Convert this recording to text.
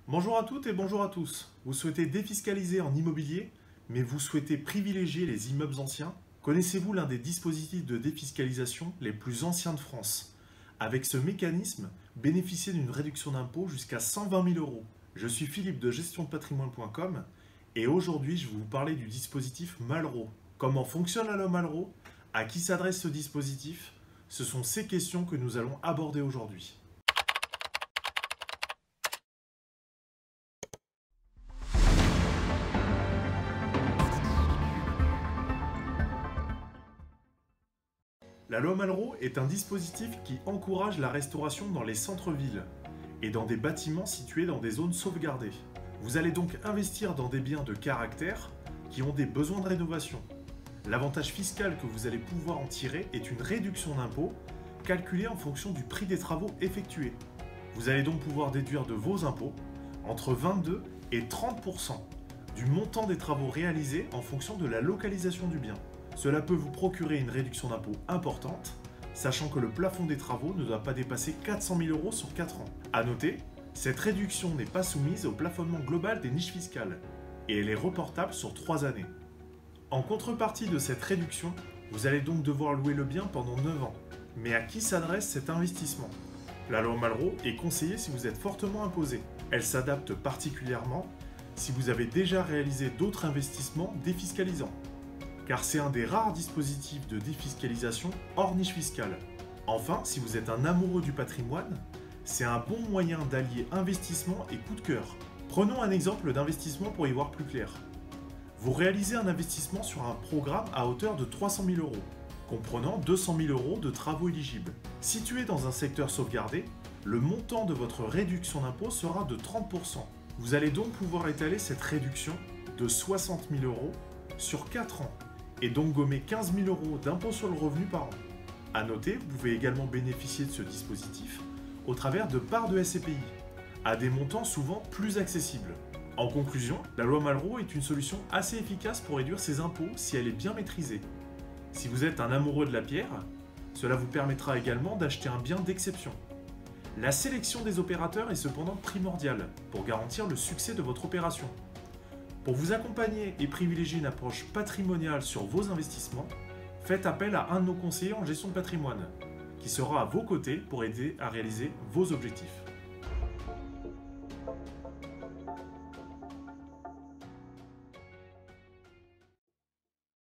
Bonjour à toutes et bonjour à tous. Vous souhaitez défiscaliser en immobilier, mais vous souhaitez privilégier les immeubles anciens? Connaissez-vous l'un des dispositifs de défiscalisation les plus anciens de France? Avec ce mécanisme, bénéficiez d'une réduction d'impôt jusqu'à 120 000 euros. Je suis Philippe de gestiondepatrimoine.com et aujourd'hui je vais vous parler du dispositif Malraux. Comment fonctionne la loi Malraux? À qui s'adresse ce dispositif? Ce sont ces questions que nous allons aborder aujourd'hui. La loi Malraux est un dispositif qui encourage la restauration dans les centres-villes et dans des bâtiments situés dans des zones sauvegardées. Vous allez donc investir dans des biens de caractère qui ont des besoins de rénovation. L'avantage fiscal que vous allez pouvoir en tirer est une réduction d'impôt calculée en fonction du prix des travaux effectués. Vous allez donc pouvoir déduire de vos impôts entre 22 et 30% du montant des travaux réalisés en fonction de la localisation du bien. Cela peut vous procurer une réduction d'impôt importante, sachant que le plafond des travaux ne doit pas dépasser 400 000 euros sur 4 ans. A noter, cette réduction n'est pas soumise au plafonnement global des niches fiscales, et elle est reportable sur 3 années. En contrepartie de cette réduction, vous allez donc devoir louer le bien pendant 9 ans. Mais à qui s'adresse cet investissement? La loi Malraux est conseillée si vous êtes fortement imposé. Elle s'adapte particulièrement si vous avez déjà réalisé d'autres investissements défiscalisants, car c'est un des rares dispositifs de défiscalisation hors niche fiscale. Enfin, si vous êtes un amoureux du patrimoine, c'est un bon moyen d'allier investissement et coup de cœur. Prenons un exemple d'investissement pour y voir plus clair. Vous réalisez un investissement sur un programme à hauteur de 300 000 euros, comprenant 200 000 euros de travaux éligibles. Situé dans un secteur sauvegardé, le montant de votre réduction d'impôt sera de 30%. Vous allez donc pouvoir étaler cette réduction de 60 000 euros sur 4 ans, et donc gommer 15 000 euros d'impôt sur le revenu par an. A noter, vous pouvez également bénéficier de ce dispositif au travers de parts de SCPI, à des montants souvent plus accessibles. En conclusion, la loi Malraux est une solution assez efficace pour réduire ses impôts si elle est bien maîtrisée. Si vous êtes un amoureux de la pierre, cela vous permettra également d'acheter un bien d'exception. La sélection des opérateurs est cependant primordiale pour garantir le succès de votre opération. Pour vous accompagner et privilégier une approche patrimoniale sur vos investissements, faites appel à un de nos conseillers en gestion de patrimoine, qui sera à vos côtés pour aider à réaliser vos objectifs.